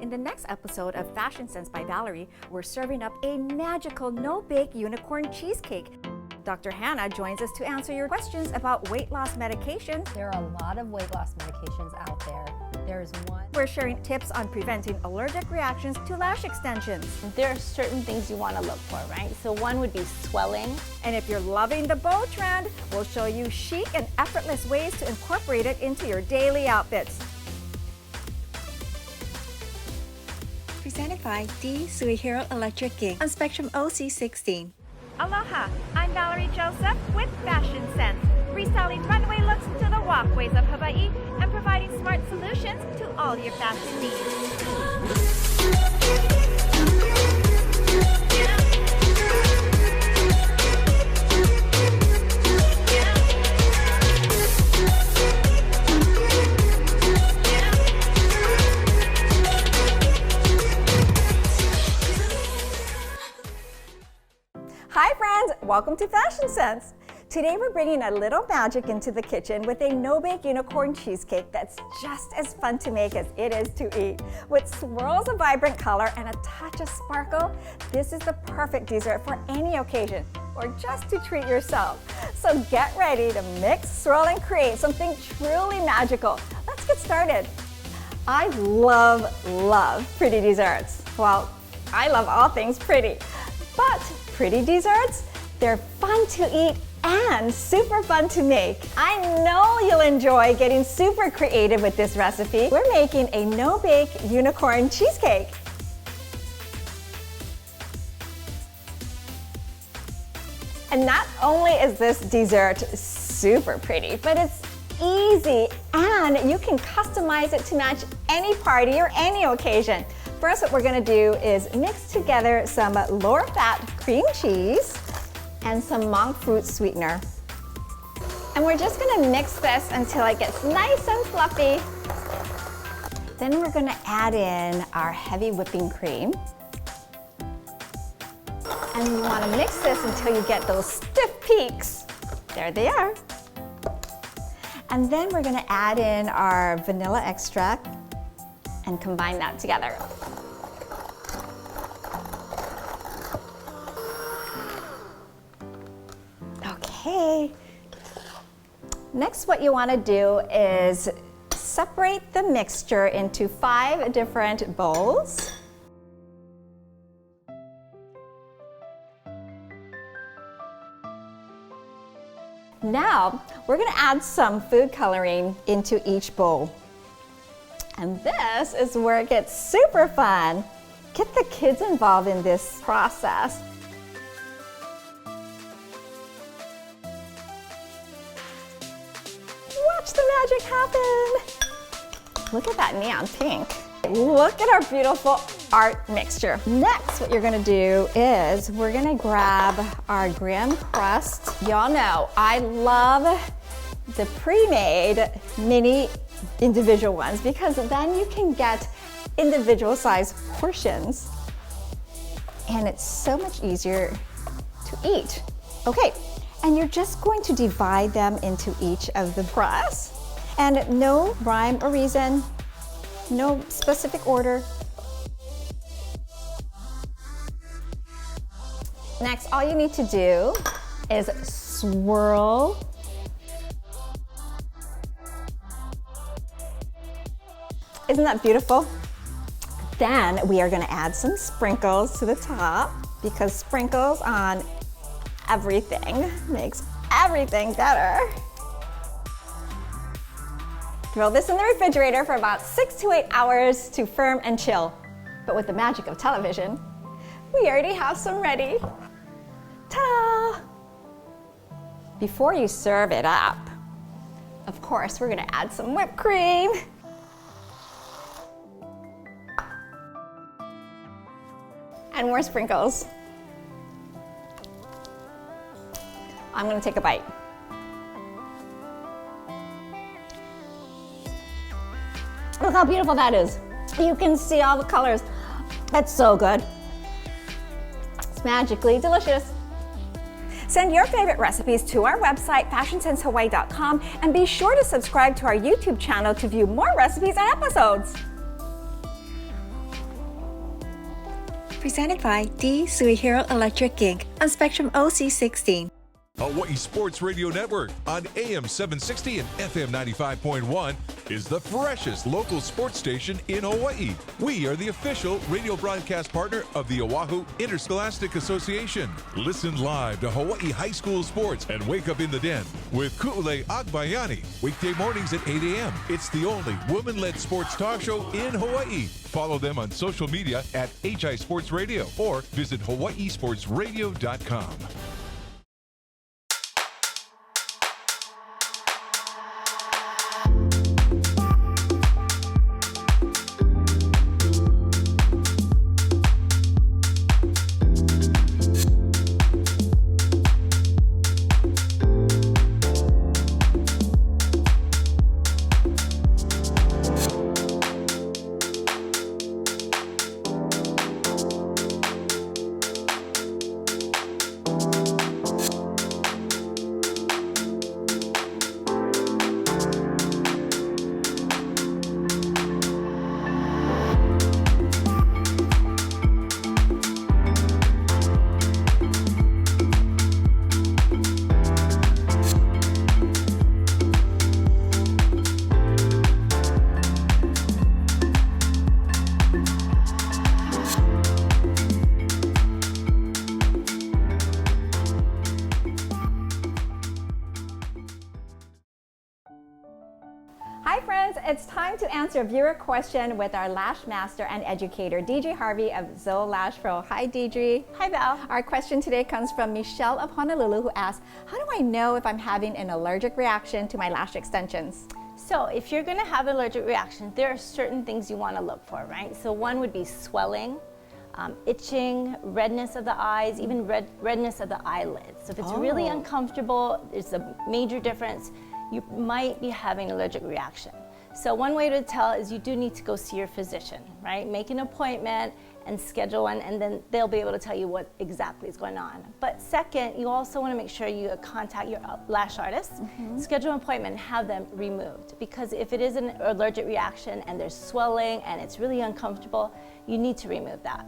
In the next episode of Fashion Sense by Valerie, we're serving up a magical no-bake unicorn cheesecake. Dr. Hanna joins us to answer your questions about weight loss medications. There are a lot of weight loss medications out there. There's one. We're sharing tips on preventing allergic reactions to lash extensions. There are certain things you want to look for, right? So one would be swelling. And if you're loving the bow trend, we'll show you chic and effortless ways to incorporate it into your daily outfits. Presented by the Superhero Electric Geek on Spectum OC16. Aloha, I'm Valerie Joseph with Fashion Sense, reselling runway looks to the walkways of Hawaii and providing smart solutions to all your fashion needs. Hi friends, welcome to Fashion Sense. Today we're bringing a little magic into the kitchen with a no-bake unicorn cheesecake that's just as fun to make as it is to eat. With swirls of vibrant color and a touch of sparkle, this is the perfect dessert for any occasion or just to treat yourself. So get ready to mix, swirl, and create something truly magical. Let's get started. I love pretty desserts. Well, I love all things pretty. But pretty desserts, they're fun to eat and super fun to make. I know you'll enjoy getting super creative with this recipe. We're making a no-bake unicorn cheesecake. And not only is this dessert super pretty, but it's easy and you can customize it to match any party or any occasion. First, what we're gonna do is mix together some lower-fat cream cheese and some monk fruit sweetener. And we're just gonna mix this until it gets nice and fluffy. Then we're gonna add in our heavy whipping cream. And you wanna mix this until you get those stiff peaks. There they are. And then we're gonna add in our vanilla extract and combine that together. Okay. Next, what you want to do is separate the mixture into 5 different bowls. Now, we're going to add some food coloring into each bowl. And this is where it gets super fun. Get the kids involved in this process. Watch the magic happen. Look at that neon pink. Look at our beautiful art mixture. Next, what you're gonna do is we're gonna grab our graham crust. Y'all know I love the pre-made mini individual ones because then you can get individual size portions and it's so much easier to eat. Okay, and you're just going to divide them into each of the crusts and no rhyme or reason, no specific order. Next, all you need to do is swirl. Isn't that beautiful? Then we are gonna add some sprinkles to the top because sprinkles on everything makes everything better. Throw this in the refrigerator for about 6 to 8 hours to firm and chill. But with the magic of television, we already have some ready. Ta-da! Before you serve it up, of course, we're gonna add some whipped cream. And more sprinkles. I'm gonna take a bite. Look how beautiful that is. You can see all the colors. That's so good. It's magically delicious. Send your favorite recipes to our website, fashionsensehawaii.com, and be sure to subscribe to our YouTube channel to view more recipes and episodes. presented by the Suihiro Electric Ink on Spectrum OC16. Hawaii Sports Radio Network on AM 760 and FM 95.1 is the freshest local sports station in Hawaii. We are the official radio broadcast partner of the Oahu Interscholastic Association. Listen live to Hawaii high school sports and wake up in the den with Ku'ule Agbayani, weekday mornings at 8 a.m. It's the only woman-led sports talk show in Hawaii. Follow them on social media at HI Sports Radio or visit hawaiisportsradio.com. Hi friends, it's time to answer a viewer question with our lash master and educator, Deidre Harvey of Zoe Lash Pro. Hi Deidre. Hi Val. Our question today comes from Michelle of Honolulu, who asks, how do I know if I'm having an allergic reaction to my lash extensions? So if you're gonna have an allergic reaction, there are certain things you wanna look for, right? So one would be swelling, itching, redness of the eyes, even redness of the eyelids. So if it's really uncomfortable, there's a major difference, you might be having an allergic reaction. So one way to tell is you do need to go see your physician, right? Make an appointment and schedule one, and then they'll be able to tell you what exactly is going on. But second, you also want to make sure you contact your lash artist, schedule an appointment, and have them removed. Because if it is an allergic reaction and there's swelling and it's really uncomfortable, you need to remove that.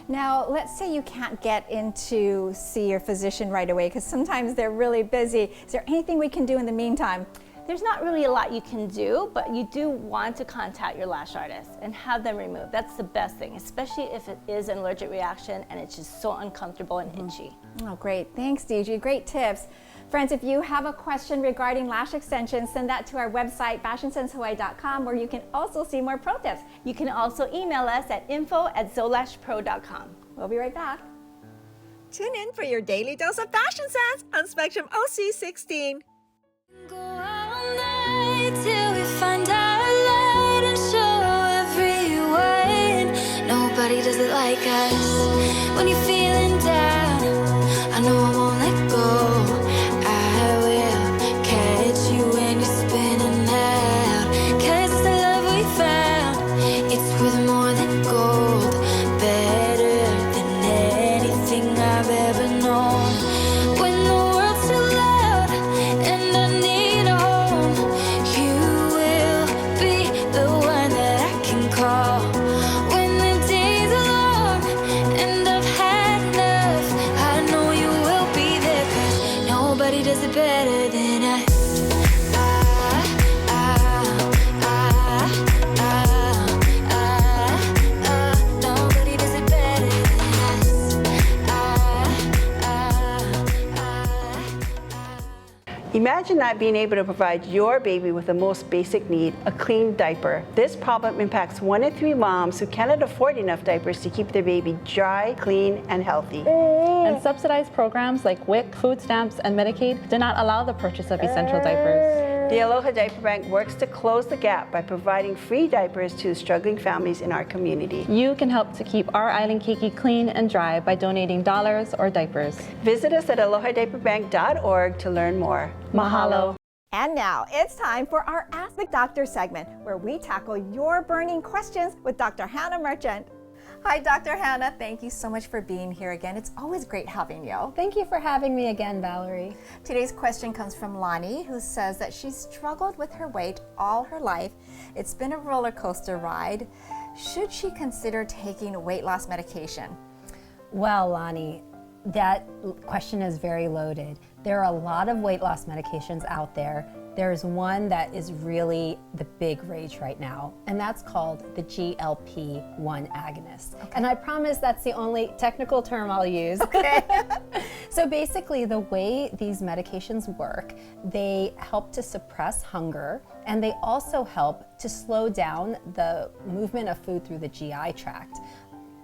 Now, let's say you can't get in to see your physician right away because sometimes they're really busy. Is there anything we can do in the meantime? There's not really a lot you can do, but you do want to contact your lash artist and have them removed. That's the best thing, especially if it is an allergic reaction and it's just so uncomfortable and itchy. Oh, great. Thanks, Deidre. Great tips. Friends, if you have a question regarding lash extensions, send that to our website, fashionsenshawaii.com, where you can also see more pro tips. You can also email us at info@zolashpro.com. We'll be right back. Tune in for your daily dose of fashion sense on Spectrum OC16. Go all night till we find our light and show everyone nobody does it like us. When you're feeling down, I know I won't let go. I will catch you when you're spinning out. 'Cause the love we found, it's worth more than gold, better than anything I've ever known. When the world's too loud and I need a home, you will be the one that I can call. When the days are long and I've had enough, I know you will be there, 'cause nobody does it better than us. Nobody does it better than us. Imagine not being able to provide your baby with the most basic need, a clean diaper. This problem impacts 1 in 3 moms who cannot afford enough diapers to keep their baby dry, clean, and healthy. And subsidized programs like WIC, food stamps, and Medicaid do not allow the purchase of essential diapers. The Aloha Diaper Bank works to close the gap by providing free diapers to struggling families in our community. You can help to keep our island keiki clean and dry by donating dollars or diapers. Visit us at alohadiaperbank.org to learn more. Mahalo. And now it's time for our Ask the Doctor segment, where we tackle your burning questions with Dr. Hanna Merchant. Hi, Dr. Hanna. Thank you so much for being here again. It's always great having you. Thank you for having me again, Valerie. Today's question comes from Lonnie, who says that she's struggled with her weight all her life. It's been a roller coaster ride. Should she consider taking weight loss medication? Well, Lonnie, that question is very loaded. There are a lot of weight loss medications out there. There's one that is really the big rage right now, and that's called the GLP-1 agonist. Okay. And I promise that's the only technical term I'll use. Okay. So basically, the way these medications work, they help to suppress hunger, and they also help to slow down the movement of food through the GI tract.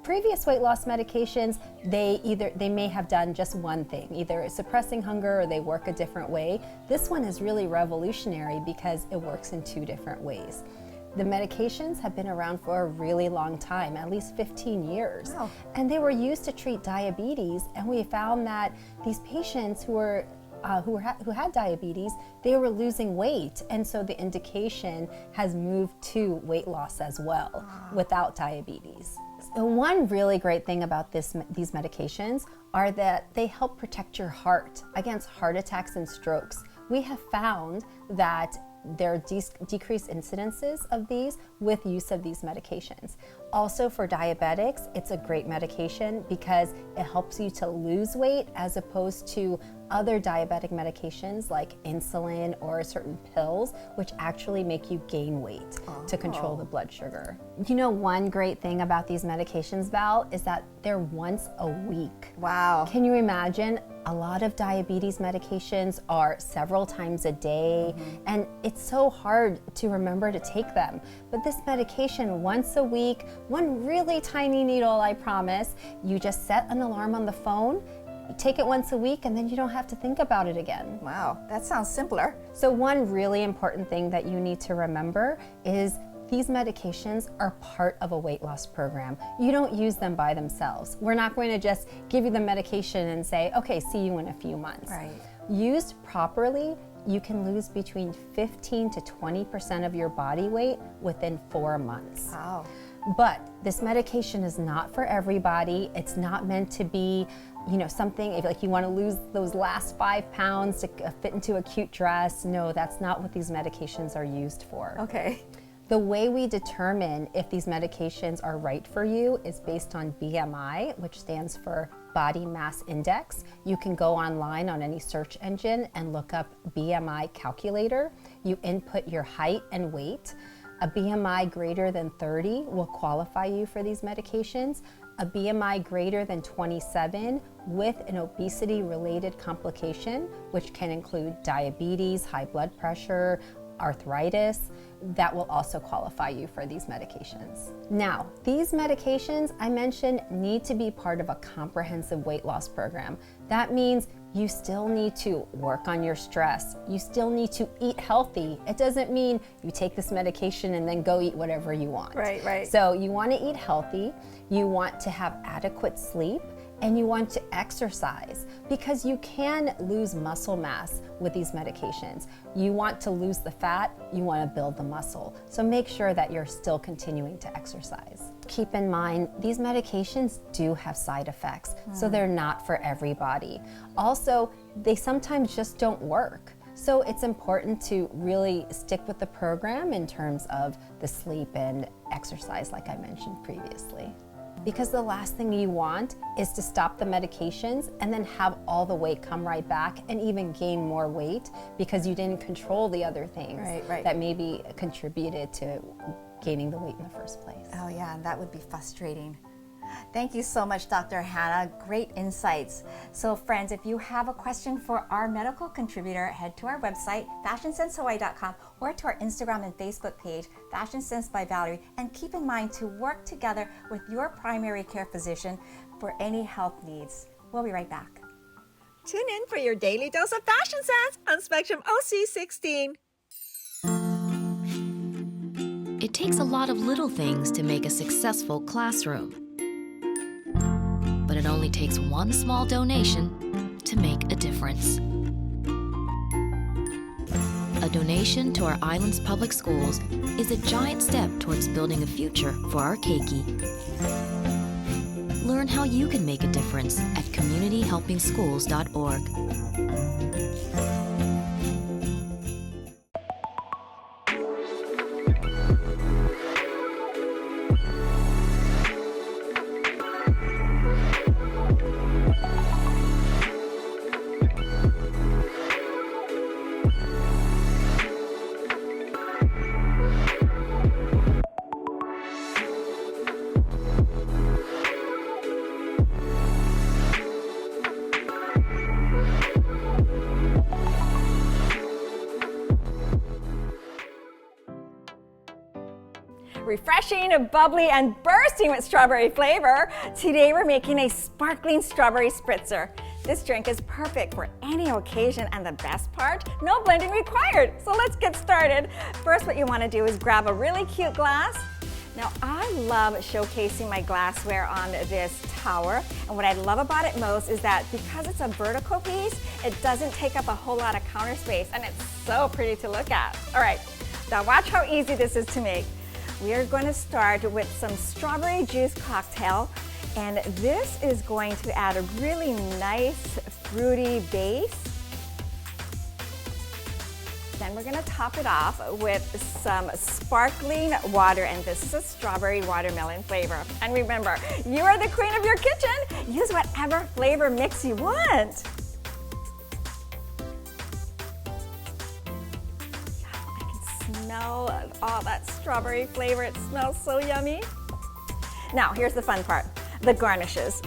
Previous weight loss medications, they may have done just one thing, either suppressing hunger or they work a different way. This one is really revolutionary because it works in two different ways. The medications have been around for a really long time, at least 15 years. Wow. And they were used to treat diabetes, and we found that these patients who had diabetes, they were losing weight, and so the indication has moved to weight loss as well without diabetes. So one really great thing about these medications are that they help protect your heart against heart attacks and strokes. We have found that there are decreased incidences of these with use of these medications. Also for diabetics, it's a great medication because it helps you to lose weight as opposed to other diabetic medications like insulin or certain pills, which actually make you gain weight to control the blood sugar. You know, one great thing about these medications, Val, is that they're once a week. Wow. Can you imagine? A lot of diabetes medications are several times a day, and it's so hard to remember to take them. But this medication, once a week, one really tiny needle, I promise. You just set an alarm on the phone, you take it once a week, and then you don't have to think about it again. Wow, that sounds simpler. So one really important thing that you need to remember is these medications are part of a weight loss program. You don't use them by themselves. We're not going to just give you the medication and say, okay, see you in a few months. Right. Used properly, you can lose between 15 to 20% of your body weight within 4 months. Wow. But this medication is not for everybody. It's not meant to be, you know, something if like you want to lose those last 5 pounds to fit into a cute dress. No, that's not what these medications are used for. Okay. The way we determine if these medications are right for you is based on BMI, which stands for Body Mass Index. You can go online on any search engine and look up BMI calculator. You input your height and weight. A BMI greater than 30 will qualify you for these medications. A BMI greater than 27 with an obesity-related complication, which can include diabetes, high blood pressure, arthritis, that will also qualify you for these medications. Now, these medications I mentioned need to be part of a comprehensive weight loss program. That means you still need to work on your stress. You still need to eat healthy. It doesn't mean you take this medication and then go eat whatever you want. Right, right. So you want to eat healthy, you want to have adequate sleep, and you want to exercise because you can lose muscle mass with these medications. You want to lose the fat, you want to build the muscle. So make sure that you're still continuing to exercise. Keep in mind, these medications do have side effects, so they're not for everybody. Also, they sometimes just don't work. So it's important to really stick with the program in terms of the sleep and exercise like I mentioned previously. Because the last thing you want is to stop the medications and then have all the weight come right back and even gain more weight because you didn't control the other things that maybe contributed to gaining the weight in the first place. Oh yeah, and that would be frustrating. Thank you so much, Dr. Hanna. Great insights. So friends, if you have a question for our medical contributor, head to our website, fashionsensehawaii.com, or to our Instagram and Facebook page, Fashion Sense by Valerie, and keep in mind to work together with your primary care physician for any health needs. We'll be right back. Tune in for your daily dose of fashion sense on Spectrum OC16. It takes a lot of little things to make a successful classroom. But it only takes one small donation to make a difference. A donation to our island's public schools is a giant step towards building a future for our keiki. Learn how you can make a difference at communityhelpingschools.org. refreshing, bubbly, and bursting with strawberry flavor. Today we're making a sparkling strawberry spritzer. This drink is perfect for any occasion, and the best part, no blending required. So let's get started. First, what you want to do is grab a really cute glass. Now, I love showcasing my glassware on this tower, and what I love about it most is that because it's a vertical piece, it doesn't take up a whole lot of counter space, and it's so pretty to look at. All right, now watch how easy this is to make. We are going to start with some strawberry juice cocktail, and this is going to add a really nice fruity base. Then we're going to top it off with some sparkling water, and this is a strawberry watermelon flavor. And remember, you are the queen of your kitchen. Use whatever flavor mix you want. I can smell all that strawberry flavor. It smells so yummy. Now, here's the fun part, the garnishes.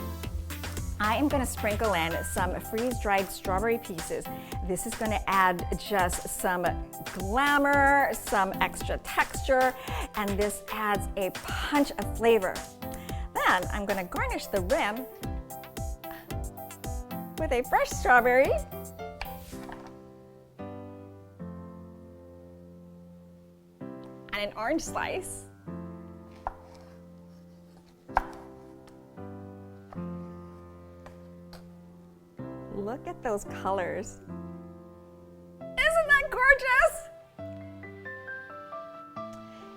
I am going to sprinkle in some freeze-dried strawberry pieces. This is going to add just some glamour, some extra texture, and this adds a punch of flavor. Then I'm going to garnish the rim with a fresh strawberry. And an orange slice. Look at those colors. Isn't that gorgeous?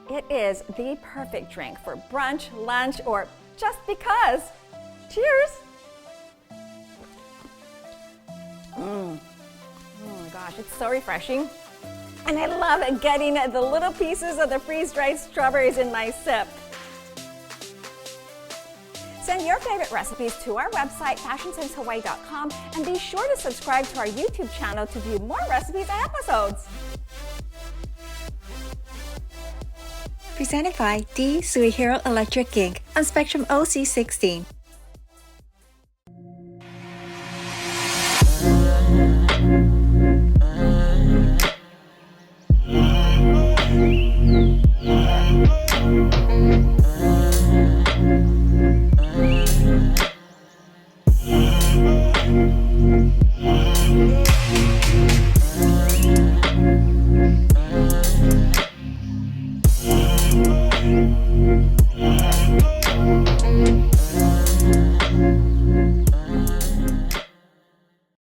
It is the perfect drink for brunch, lunch, or just because. Cheers. Oh my gosh, it's so refreshing. And I love getting the little pieces of the freeze-dried strawberries in my sip. Send your favorite recipes to our website, FashionSenseHawaii.com, and be sure to subscribe to our YouTube channel to view more recipes and episodes. Presented by the Suihiro Electric Ink on Spectrum OC16.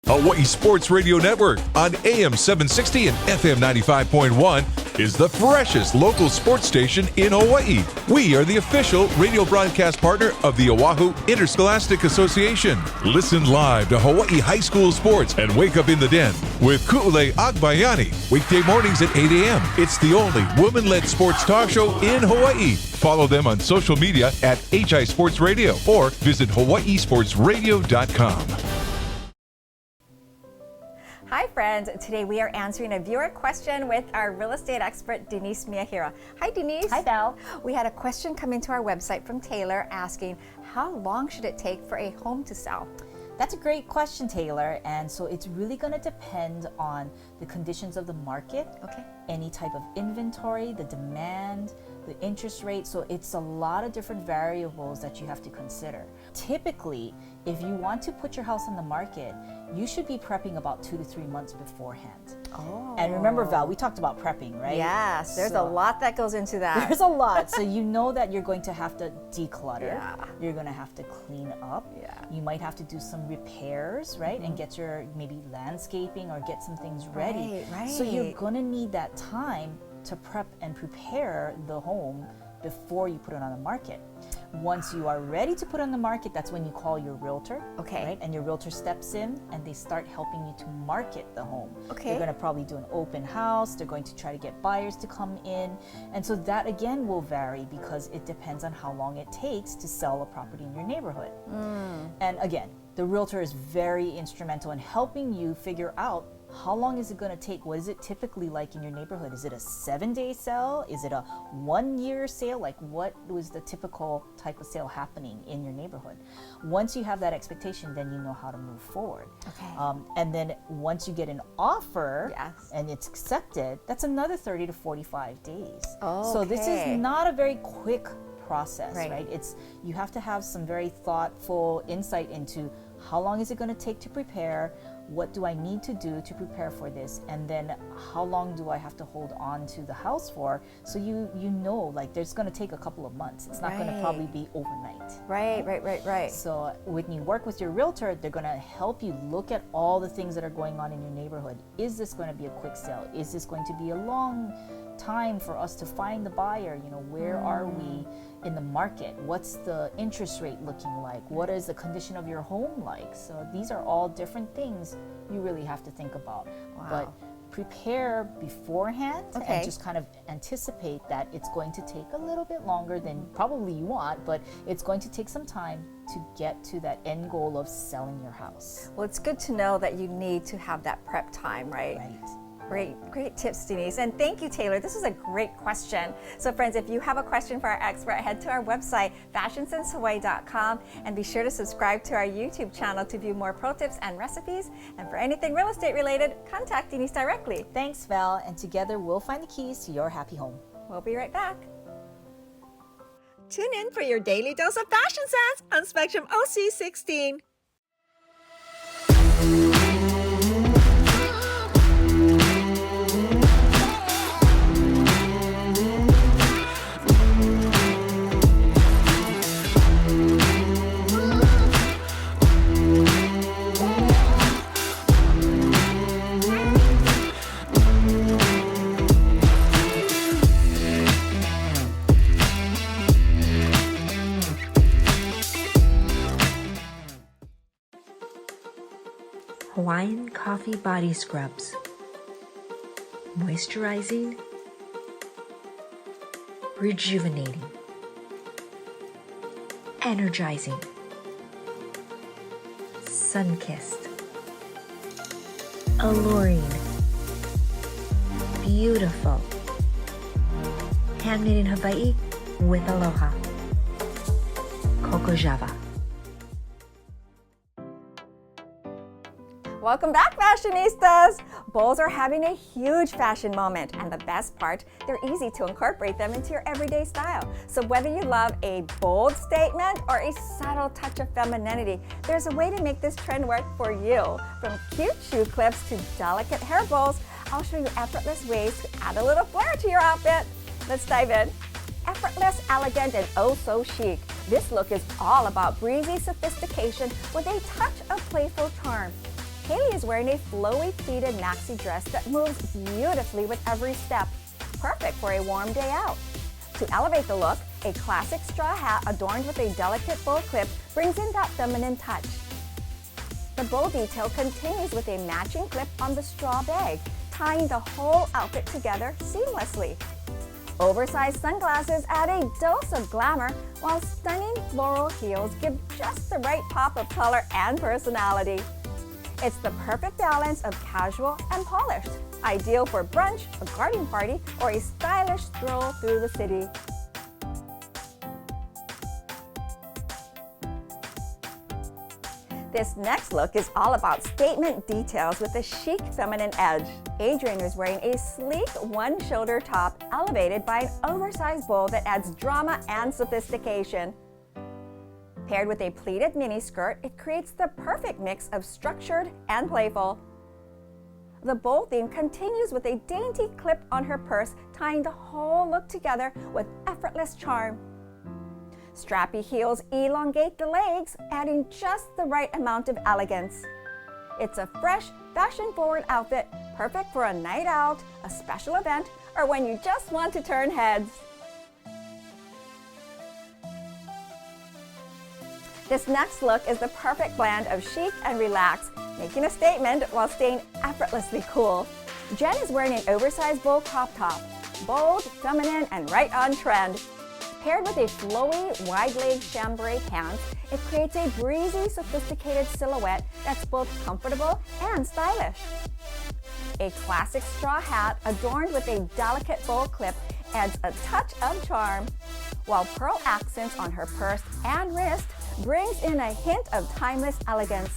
Hawaii Sports Radio Network on AM 760 and FM 95.1 is the freshest local sports station in Hawaii. We are the official radio broadcast partner of the Oahu Interscholastic Association. Listen live to Hawaii high school sports and wake up in the den with Ku'ule Agbayani, weekday mornings at 8 a.m. It's the only woman-led sports talk show in Hawaii. Follow them on social media at HI Sports Radio or visit hawaiisportsradio.com. Hi friends, today we are answering a viewer question with our real estate expert, Denise Miyahira. Hi Denise. Hi Val. We had a question come into our website from Taylor asking, how long should it take for a home to sell? That's a great question, Taylor. And so it's really going to depend on the conditions of the market, any type of inventory, the demand, the interest rate. So it's a lot of different variables that you have to consider. Typically, if you want to put your house on the market, you should be prepping about 2 to 3 months beforehand. Oh. And remember, Val, we talked about prepping, right? Yes, there's a lot that goes into that. There's a lot. So you know that you're going to have to declutter. Yeah. You're going to have to clean up. Yeah. You might have to do some repairs, right? And get your maybe landscaping or get some things ready. Right. So you're going to need that time to prep and prepare the home before you put it on the market. Once you are ready to put it on the market, that's when you call your realtor. Right? And your realtor steps in and they start helping you to market the home. They're going to probably do an open house. They're going to try to get buyers to come in. And so that again will vary because it depends on how long it takes to sell a property in your neighborhood. And again, the realtor is very instrumental in helping you figure out how long is it going to take? What is it typically like in your neighborhood? Is it a 7-day sale? Is it a 1-year sale? Like, what was the typical type of sale happening in your neighborhood? Once you have that expectation, then you know how to move forward. Okay. And then once you get an offer Yes. and it's accepted, that's another 30 to 45 days. Oh, so this okay. is not a very quick process, Right. right? You have to have some very thoughtful insight into how long is it going to take to prepare, what do I need to do to prepare for this, and then how long do I have to hold on to the house for, so you know, like, there's going to take a couple of months. It's not going to Right. probably be overnight. Right. So when you work with your realtor, they're going to help you look at all the things that are going on in your neighborhood. Is this going to be a quick sale? Is this going to be a long time for us to find the buyer? You know, where are we in the market? What's the interest rate looking like? What is the condition of your home like? So these are all different things you really have to think about. Wow. But prepare beforehand Okay. and just kind of anticipate that it's going to take a little bit longer than probably you want, but it's going to take some time to get to that end goal of selling your house. Well, it's good to know that you need to have that prep time, right? Great tips, Denise. And thank you, Taylor. This is a great question. So friends, if you have a question for our expert, head to our website, fashionsenshawaii.com, and be sure to subscribe to our YouTube channel to view more pro tips and recipes. And for anything real estate related, contact Denise directly. Thanks, Val, and together we'll find the keys to your happy home. We'll be right back. Tune in for your daily dose of fashion sense on Spectrum OC16. Hawaiian Coffee Body Scrubs. Moisturizing, rejuvenating, energizing, sun-kissed, alluring, beautiful, handmade in Hawaii with aloha. Coco Java. Welcome back, fashionistas! Bowls are having a huge fashion moment, and the best part, they're easy to incorporate them into your everyday style. So whether you love a bold statement or a subtle touch of femininity, there's a way to make this trend work for you. From cute shoe clips to delicate hair bows, I'll show you effortless ways to add a little flair to your outfit. Let's dive in. Effortless, elegant, and oh so chic. This look is all about breezy sophistication with a touch of playful charm. Haley is wearing a flowy pleated maxi dress that moves beautifully with every step, perfect for a warm day out. To elevate the look, a classic straw hat adorned with a delicate bow clip brings in that feminine touch. The bow detail continues with a matching clip on the straw bag, tying the whole outfit together seamlessly. Oversized sunglasses add a dose of glamour, while stunning floral heels give just the right pop of color and personality. It's the perfect balance of casual and polished, ideal for brunch, a garden party, or a stylish stroll through the city. This next look is all about statement details with a chic feminine edge. Adrienne is wearing a sleek one-shoulder top elevated by an oversized bow that adds drama and sophistication. Paired with a pleated miniskirt, it creates the perfect mix of structured and playful. The bow theme continues with a dainty clip on her purse, tying the whole look together with effortless charm. Strappy heels elongate the legs, adding just the right amount of elegance. It's a fresh, fashion-forward outfit, perfect for a night out, a special event, or when you just want to turn heads. This next look is the perfect blend of chic and relaxed, making a statement while staying effortlessly cool. Jen is wearing an oversized bow crop top, bold, feminine, and right on trend. Paired with a flowy, wide-leg chambray pants, it creates a breezy, sophisticated silhouette that's both comfortable and stylish. A classic straw hat adorned with a delicate bowl clip adds a touch of charm, while pearl accents on her purse and wrist brings in a hint of timeless elegance.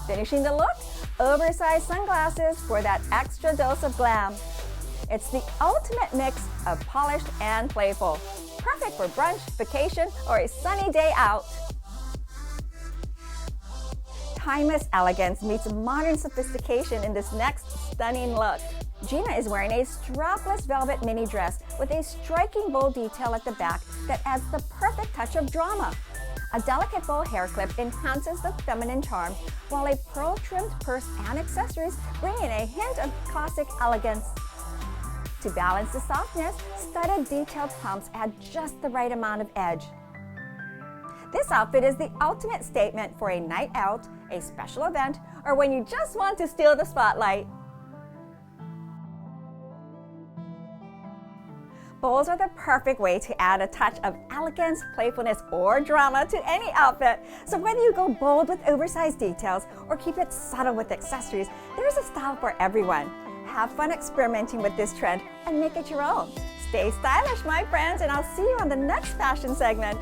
Finishing the look, oversized sunglasses for that extra dose of glam. It's the ultimate mix of polished and playful. Perfect for brunch, vacation, or a sunny day out. Timeless elegance meets modern sophistication in this next stunning look. Gina is wearing a strapless velvet mini dress with a striking bold detail at the back that adds the perfect touch of drama. A delicate bow hair clip enhances the feminine charm, while a pearl-trimmed purse and accessories bring in a hint of classic elegance. To balance the softness, studded detailed pumps add just the right amount of edge. This outfit is the ultimate statement for a night out, a special event, or when you just want to steal the spotlight. Bows are the perfect way to add a touch of elegance, playfulness, or drama to any outfit. So whether you go bold with oversized details or keep it subtle with accessories, there's a style for everyone. Have fun experimenting with this trend and make it your own. Stay stylish, my friends, and I'll see you on the next fashion segment.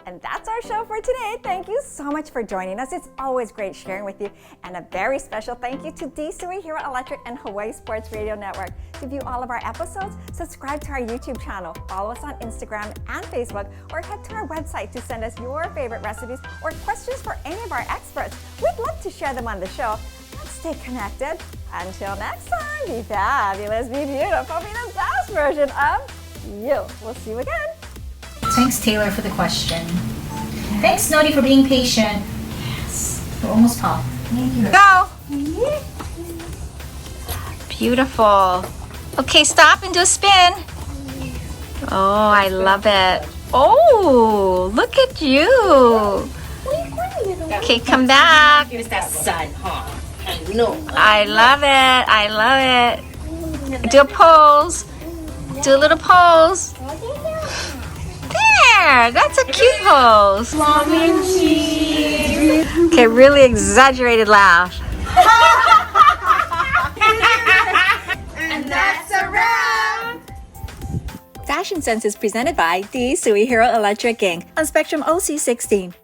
And that's our show for today. Thank you so much for joining us. It's always great sharing with you. And a very special thank you to D-Sui, Hero Electric, and Hawaii Sports Radio Network. To view all of our episodes, subscribe to our YouTube channel, follow us on Instagram and Facebook, or head to our website to send us your favorite recipes or questions for any of our experts. We'd love to share them on the show. Let's stay connected. Until next time, be fabulous, be beautiful, be the best version of you. We'll see you again. Thanks, Taylor, for the question. Thanks, Snody, for being patient. Yes. We're almost pop. Go! Beautiful. Okay, stop and do a spin. Oh, I love it. Oh, look at you. Okay, come back. Here's that sun, huh? I know. I love it. I love it. Do a pose. Do a little pose. There, that's a cute pose. Okay, really exaggerated laugh. And that's a wrap. Fashion Sense is presented by D-Sui Hero Electric Inc. on Spectrum OC16.